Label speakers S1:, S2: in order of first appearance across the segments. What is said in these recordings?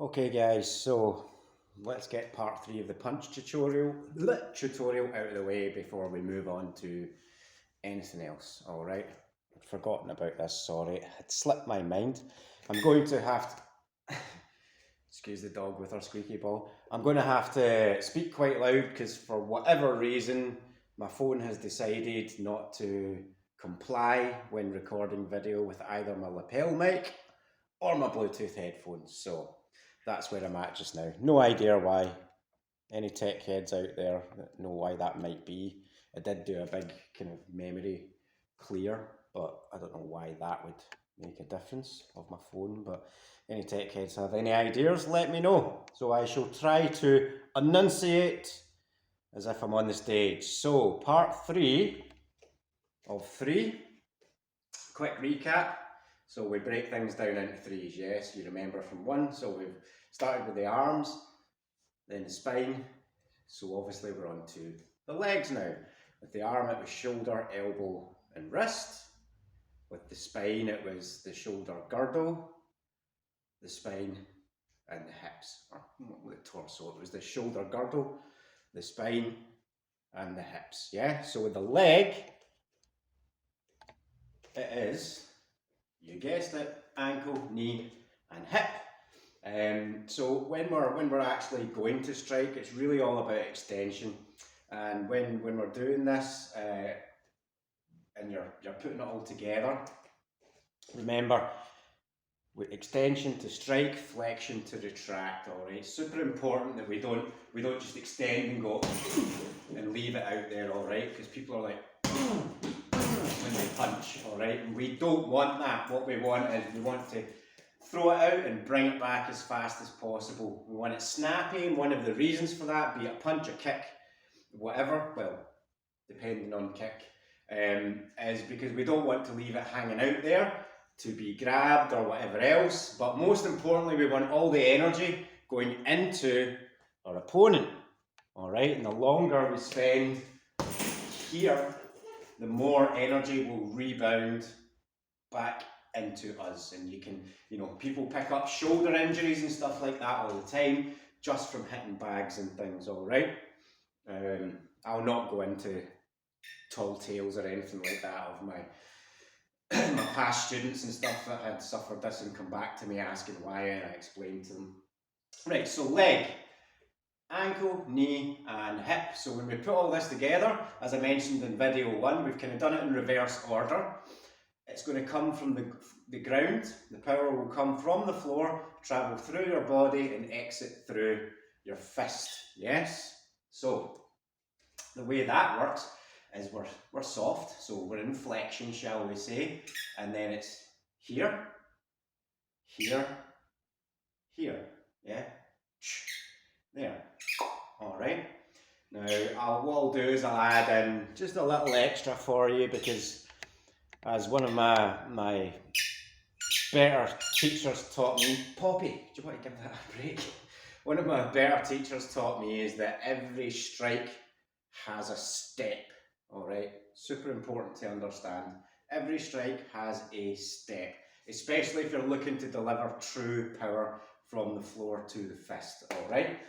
S1: Okay guys, so let's get part 3 of the punch tutorial out of the way before we move on to anything else. Alright, I'd forgotten about this, sorry, it had slipped my mind. I'm going to have to, excuse the dog with her squeaky ball, I'm going to have to speak quite loud because for whatever reason my phone has decided not to comply when recording video with either my lapel mic or my Bluetooth headphones, so that's where I'm at just now. No idea why. Any tech heads out there that know why that might be. I did do a big kind of memory clear, but I don't know why that would make a difference of my phone. But any tech heads have any ideas, let me know. So I shall try to enunciate as if I'm on the stage. So part 3 of 3. Quick recap. So we break things down into threes, yes? You remember from 1. So we've started with the arms, then the spine. So obviously we're on to the legs now. With the arm it was shoulder, elbow and wrist. With the spine it was the shoulder girdle, the spine and the hips. Or the torso, it was the shoulder girdle, the spine and the hips, yeah? So with the leg, it is, you guessed it, ankle, knee and hip. So when we're actually going to strike, it's really all about extension. And when we're doing this and you're putting it all together, remember, with extension to strike, flexion to retract. All right, super important that we don't just extend and go and leave it out there. All right, because people are like when they punch. All right, and we don't want that. What we want is we want to throw it out and bring it back as fast as possible. We want it snappy, and one of the reasons for that, be it a punch, a kick, whatever, well, depending on kick, is because we don't want to leave it hanging out there to be grabbed or whatever else, but most importantly we want all the energy going into our opponent. Alright, and the longer we spend here, the more energy will rebound back into us. And you can, people pick up shoulder injuries and stuff like that all the time just from hitting bags and things. Alright, I'll not go into tall tales or anything like that of my my past students and stuff that had suffered this and come back to me asking why, and I explained to them. Right, so leg, ankle, knee and hip. So when we put all this together, as I mentioned in video 1, we've kind of done it in reverse order. It's going to come from the ground. The power will come from the floor, travel through your body and exit through your fist. Yes? So the way that works is we're soft, so we're in flexion, shall we say, and then it's here, here, here, yeah, there. Alright, now what I'll do is I'll add in just a little extra for you, because as one of my better teachers taught me, Poppy, do you want to give that a break? One of my better teachers taught me is that every strike has a step. Alright, super important to understand. Every strike has a step, especially if you're looking to deliver true power from the floor to the fist. Alright,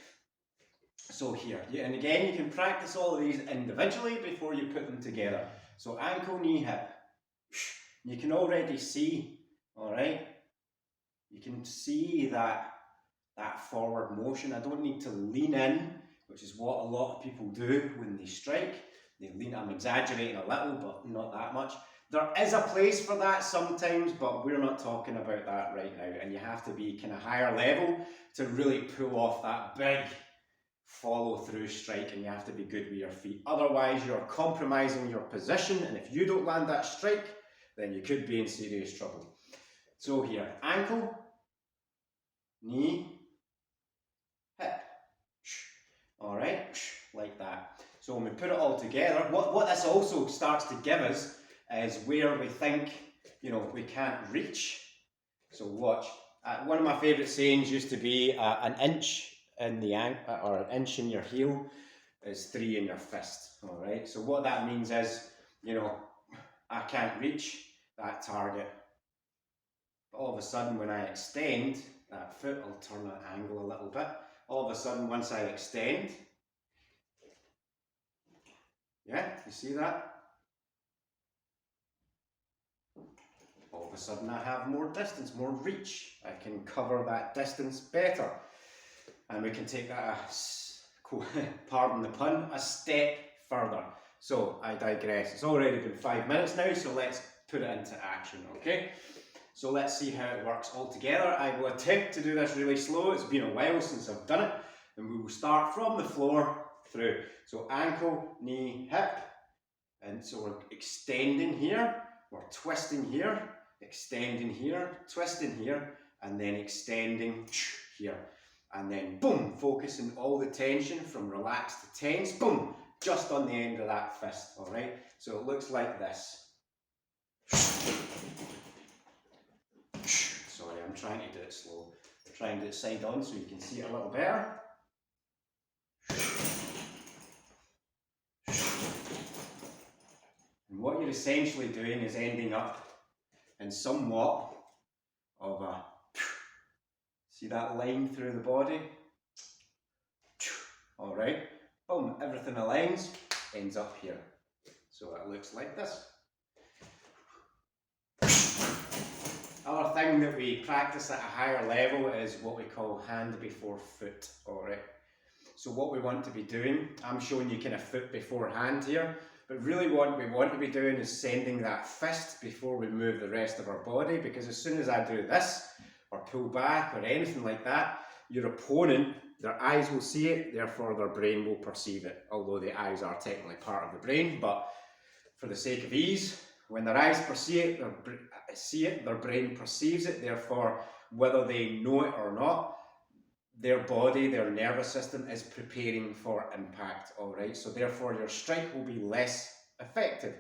S1: so here, and again, you can practice all of these individually before you put them together. So ankle, knee, hip. You can already see, alright, you can see that forward motion. I don't need to lean in, which is what a lot of people do when they strike. They lean, I'm exaggerating a little, but not that much. There is a place for that sometimes, but we're not talking about that right now. And you have to be kind of higher level to really pull off that big follow through strike, and you have to be good with your feet. Otherwise, you're compromising your position, and if you don't land that strike, then you could be in serious trouble. So here, ankle, knee, hip. Alright, like that. So when we put it all together, what this also starts to give us is where we think, we can't reach. So watch. One of my favourite sayings used to be an inch in the ankle, or an inch in your heel is 3 in your fist. Alright, so what that means is, I can't reach that target. But all of a sudden when I extend, that foot, I'll turn that angle a little bit. All of a sudden, once I extend, yeah, you see that? All of a sudden I have more distance, more reach. I can cover that distance better. And we can take that, pardon the pun, a step further. So I digress. It's already been 5 minutes now, so let's put it into action, okay? So let's see how it works all together. I will attempt to do this really slow. It's been a while since I've done it. And we will start from the floor through. So ankle, knee, hip. And so we're extending here, we're twisting here, extending here, twisting here, and then extending here. And then boom, focusing all the tension from relaxed to tense, boom, just on the end of that fist, all right? So it looks like this. Sorry, I'm trying to do it slow. I'm trying to do it side on so you can see it a little better. And what you're essentially doing is ending up in somewhat of a, see that line through the body? All right, boom, everything aligns, ends up here. So it looks like this. Other thing that we practice at a higher level is what we call hand before foot, all right? So what we want to be doing, I'm showing you kind of foot before hand here, but really what we want to be doing is sending that fist before we move the rest of our body, because as soon as I do this, or pull back, or anything like that, your opponent, their eyes will see it, therefore their brain will perceive it, although the eyes are technically part of the brain, but for the sake of ease, when their eyes see it, their brain perceives it, therefore whether they know it or not, their body, their nervous system is preparing for impact, all right? So therefore your strike will be less effective.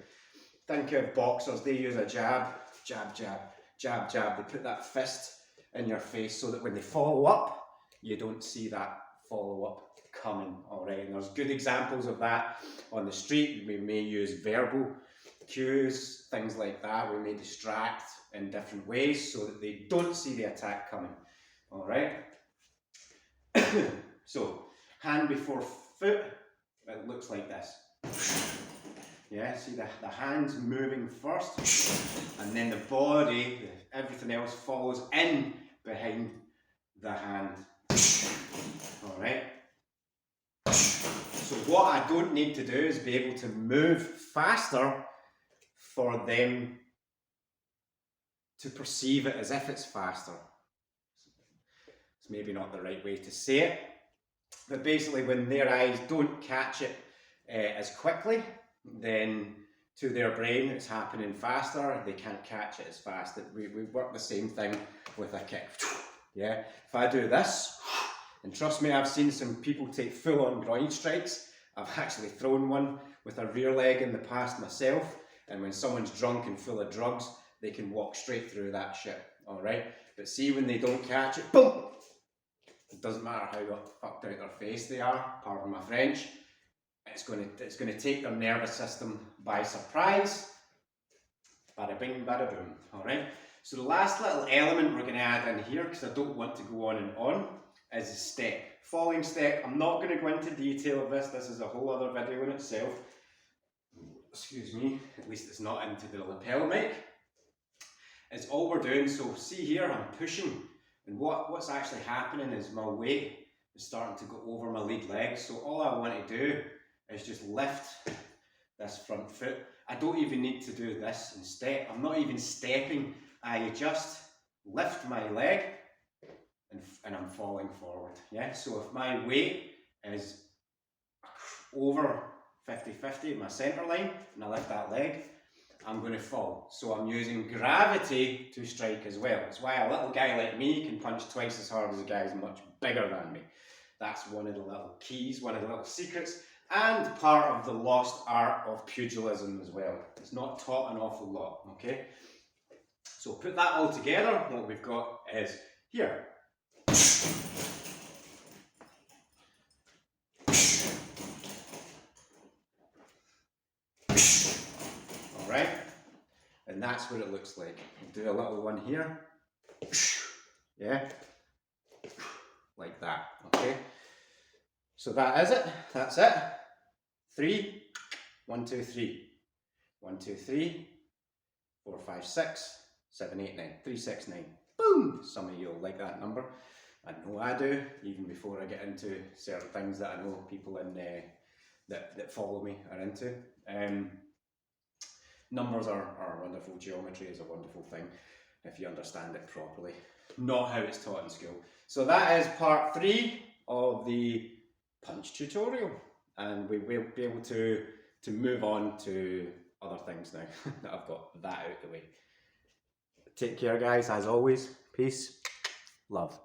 S1: Think of boxers, they use a jab, jab, jab, jab, jab. They put that fist in your face so that when they follow up, you don't see that follow-up coming, all right? And there's good examples of that on the street. We may use verbal cues, things like that. We may distract in different ways so that they don't see the attack coming, all right? So, hand before foot, it looks like this. Yeah, see the hands moving first, and then the body, everything else follows in behind the hand. Alright? So what I don't need to do is be able to move faster for them to perceive it as if it's faster. It's maybe not the right way to say it, but basically when their eyes don't catch it as quickly, then to their brain it's happening faster, they can't catch it as fast. We work the same thing with a kick. Yeah, if I do this, and trust me, I've seen some people take full-on groin strikes. I've actually thrown one with a rear leg in the past myself, and when someone's drunk and full of drugs, they can walk straight through that shit, alright? But see, when they don't catch it, boom! It doesn't matter how fucked out their face they are, pardon my French, it's going to take their nervous system by surprise. Bada bing, bada boom, alright? So the last little element we're going to add in here, because I don't want to go on, is a step. Falling step. I'm not going to go into detail of this. This is a whole other video in itself. Excuse me. At least it's not into the lapel mic. It's all we're doing. So see here, I'm pushing. And what's actually happening is my weight is starting to go over my lead leg. So all I want to do is just lift this front foot. I don't even need to do this and step. I'm not even stepping. I just lift my leg and I'm falling forward. Yeah. So if my weight is over 50-50, my centre line, and I lift that leg, I'm going to fall. So I'm using gravity to strike as well. That's why a little guy like me can punch twice as hard as a guy who's much bigger than me. That's one of the little keys, one of the little secrets, and part of the lost art of pugilism as well. It's not taught an awful lot, okay? So put that all together, what we've got is here. Alright, and that's what it looks like. I'll do a little one here. Yeah, So that is it. That's it. 3, 1, 2, 3. 1, 2, 3, 4, 5, 6, 7, 8, 9. 3, 6, 9. Boom! Some of you will like that number. I know I do, even before I get into certain things that I know people in that follow me are into. Numbers are wonderful. Geometry is a wonderful thing if you understand it properly. Not how it's taught in school. So that is part 3 of the punch tutorial, and we will be able to move on to other things now that I've got that out of the way. Take care, guys, as always. Peace, love.